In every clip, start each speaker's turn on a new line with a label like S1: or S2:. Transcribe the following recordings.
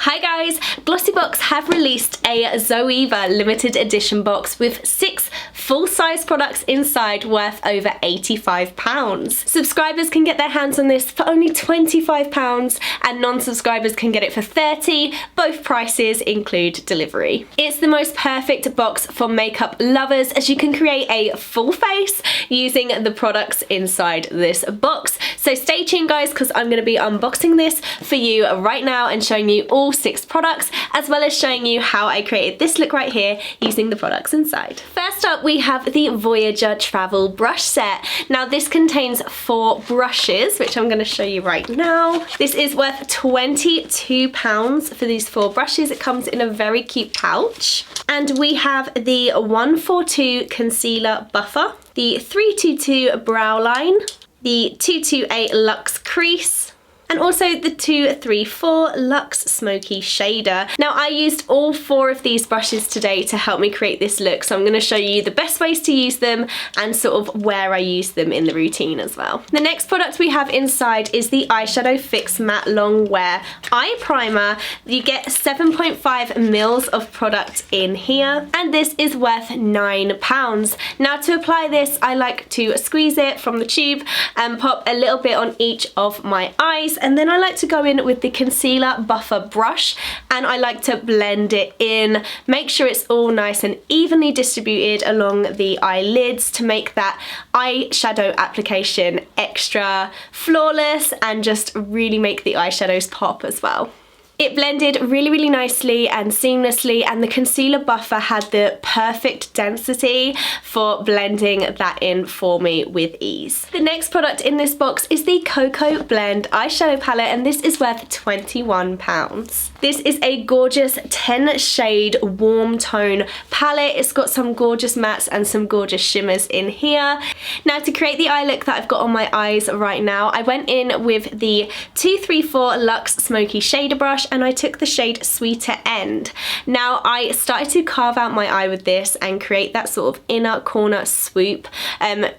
S1: Hi guys, Glossybox have released a Zoeva limited edition box with 6 full-size products inside worth over £85. Subscribers can get their hands on this for only £25 and non-subscribers can get it for £30. Both prices include delivery. It's the most perfect box for makeup lovers as you can create a full face using the products inside this box. So stay tuned guys, because I'm going to be unboxing this for you right now and showing you all 6 products, as well as showing you how I created this look right here using the products inside. First up, we have the Voyager Travel Brush Set. Now this contains 4 brushes, which I'm going to show you right now. This is worth £22 for these 4 brushes. It comes in a very cute pouch. And we have the 142 Concealer Buffer, the 322 Brow Line, the 228 Luxe Crease, and also the 234 Luxe Smoky Shader. Now I used all 4 of these brushes today to help me create this look, so I'm going to show you the best ways to use them and sort of where I use them in the routine as well. The next product we have inside is the Eyeshadow Fix Matte Long Wear Eye Primer. You get 7.5 mils of product in here, and this is worth £9. Now to apply this, I like to squeeze it from the tube and pop a little bit on each of my eyes. And then I like to go in with the Concealer Buffer brush and I like to blend it in, make sure it's all nice and evenly distributed along the eyelids to make that eyeshadow application extra flawless and just really make the eyeshadows pop as well. It blended really nicely and seamlessly, and the concealer buffer had the perfect density for blending that in for me with ease. The next product in this box is the Cocoa Blend eyeshadow palette, and this is worth £21. This is a gorgeous 10 shade warm tone palette. It's got some gorgeous mattes and some gorgeous shimmers in here. Now to create the eye look that I've got on my eyes right now, I went in with the 234 Luxe Smoky Shader brush and I took the shade Sweeter End. Now I started to carve out my eye with this and create that sort of inner corner swoop.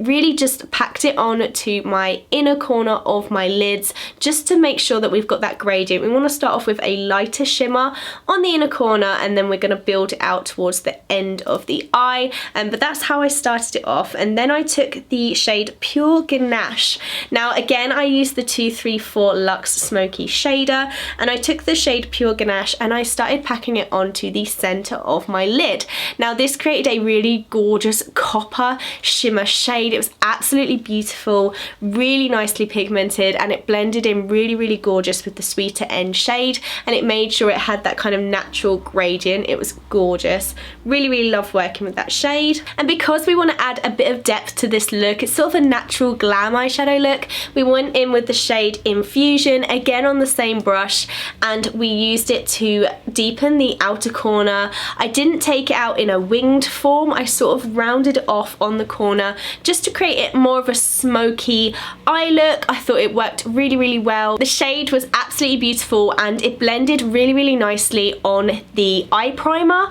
S1: Really just packed it on to my inner corner of my lids just to make sure that we've got that gradient. We want to start off with a lighter shimmer on the inner corner and then we're going to build it out towards the end of the eye. But that's how I started it off. And then I took the shade Pure Ganache. Now again, I used the 234 Luxe Smoky Shader and I took the shade Pure Ganache and I started packing it onto the center of my lid. Now this created a really gorgeous copper shimmer shade. It was absolutely beautiful, really nicely pigmented, and it blended in really gorgeous with the Sweeter End shade, and it made sure it had that kind of natural gradient. It was gorgeous. Really loved working with that shade. And because we want to add a bit of depth to this look, it's sort of a natural glam eyeshadow look, we went in with the shade Infusion, again on the same brush, and we used it to deepen the outer corner. I didn't take it out in a winged form, I sort of rounded it off on the corner just to create it more of a smoky eye look. I thought it worked really well. The shade was absolutely beautiful and it blended really nicely on the eye primer,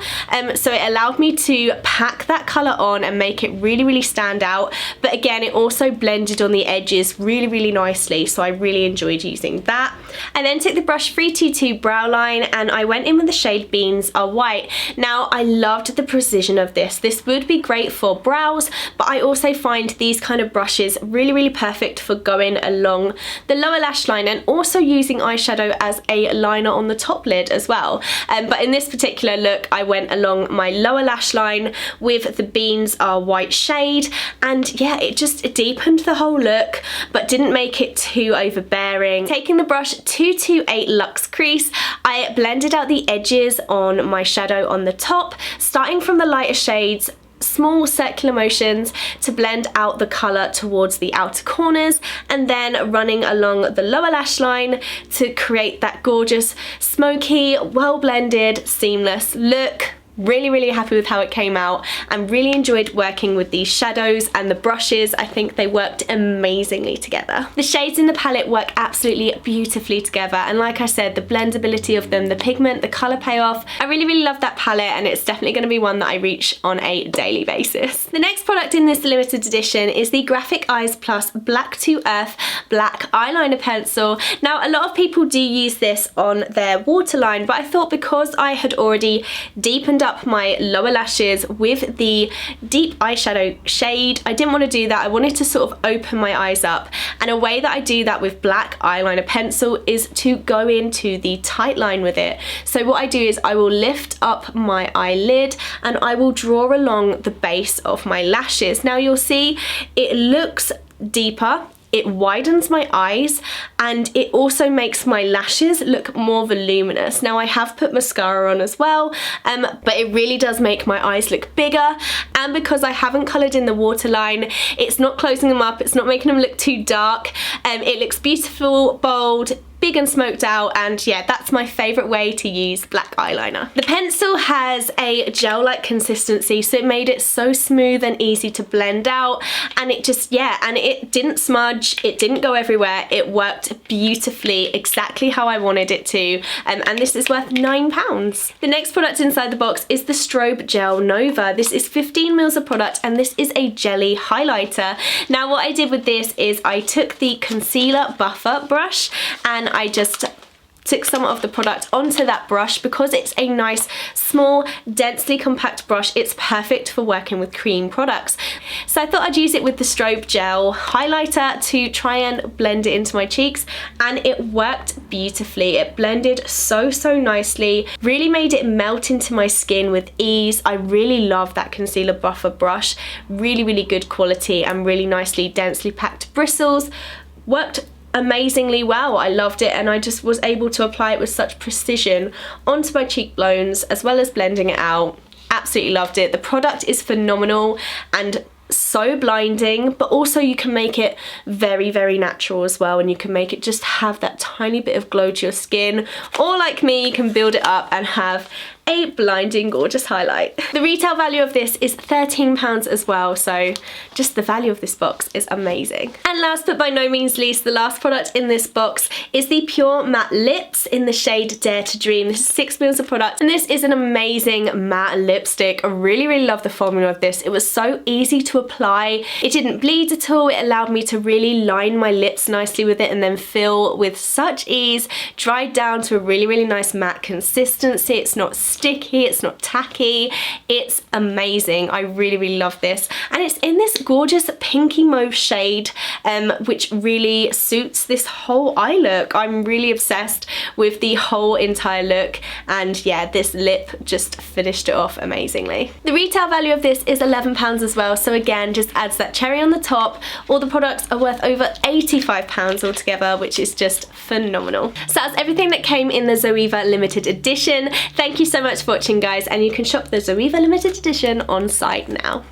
S1: so it allowed me to pack that colour on and make it really stand out, but again it also blended on the edges really nicely, so I really enjoyed using that. And then took the brush 322 Brow Line and I went in with the shade Beans Are White. Now I loved the precision of this. This would be great for brows, but I also find these kind of brushes really perfect for going along the lower lash line and also using eyeshadow as a liner on the top lid as well. But in this particular look I went along my lower lash line with the Beans Are White shade, and yeah, it just deepened the whole look but didn't make it too overbearing. Taking the brush 228 Luxe Crease, I blended out the edges on my shadow on the top, starting from the lighter shades, small circular motions to blend out the colour towards the outer corners, and then running along the lower lash line to create that gorgeous, smoky, well blended, seamless look. Really happy with how it came out and really enjoyed working with these shadows and the brushes. I think they worked amazingly together. The shades in the palette work absolutely beautifully together, and like I said, the blendability of them, the pigment, the colour payoff, I really love that palette, and it's definitely going to be one that I reach on a daily basis. The next product in this limited edition is the Graphic Eyes Plus Black to Earth Black Eyeliner Pencil. Now, a lot of people do use this on their waterline, but I thought because I had already deepened up my lower lashes with the deep eyeshadow shade, I didn't want to do that. I wanted to sort of open my eyes up, and a way that I do that with black eyeliner pencil is to go into the tight line with it. So what I do is I will lift up my eyelid and I will draw along the base of my lashes. Now you'll see it looks deeper, it widens my eyes, and it also makes my lashes look more voluminous. Now I have put mascara on as well, but it really does make my eyes look bigger, and because I haven't coloured in the waterline, it's not closing them up, it's not making them look too dark. It looks beautiful, bold, big and smoked out, and yeah, that's my favourite way to use black eyeliner. The pencil has a gel-like consistency, so it made it so smooth and easy to blend out, and it just, yeah, and it didn't smudge, it didn't go everywhere, it worked beautifully, exactly how I wanted it to, and this is worth £9. The next product inside the box is the Strobe Gel Nova. This is 15 mils of product, and this is a jelly highlighter. Now what I did with this is I took the concealer buffer brush and I just took some of the product onto that brush. Because it's a nice, small, densely compact brush, it's perfect for working with cream products. So I thought I'd use it with the Strobe Gel highlighter to try and blend it into my cheeks, and it worked beautifully. It blended so nicely, really made it melt into my skin with ease. I really love that concealer buffer brush, really good quality and really nicely densely packed bristles. Worked amazingly well. I loved it, and I just was able to apply it with such precision onto my cheekbones as well as blending it out. Absolutely loved it. The product is phenomenal and so blinding, but also you can make it very natural as well, and you can make it just have that tiny bit of glow to your skin, or like me, you can build it up and have a blinding gorgeous highlight. The retail value of this is £13 as well, so just the value of this box is amazing. And last but by no means least, the last product in this box is the Pure Matte Lips in the shade Dare to Dream. This is 6 mils of product, and this is an amazing matte lipstick. I really love the formula of this. It was so easy to apply, it didn't bleed at all, it allowed me to really line my lips nicely with it and then fill with such ease, dried down to a really nice matte consistency. It's not sticky, it's not tacky, it's amazing. I really love this, and it's in this gorgeous pinky mauve shade, which really suits this whole eye look. I'm really obsessed with the whole entire look, and yeah, this lip just finished it off amazingly. The retail value of this is £11 as well, so again, just adds that cherry on the top. All the products are worth over £85 altogether, which is just phenomenal. So that's everything that came in the Zoeva limited edition. Thank you so much for watching, guys, and you can shop the Zoeva limited edition on site now.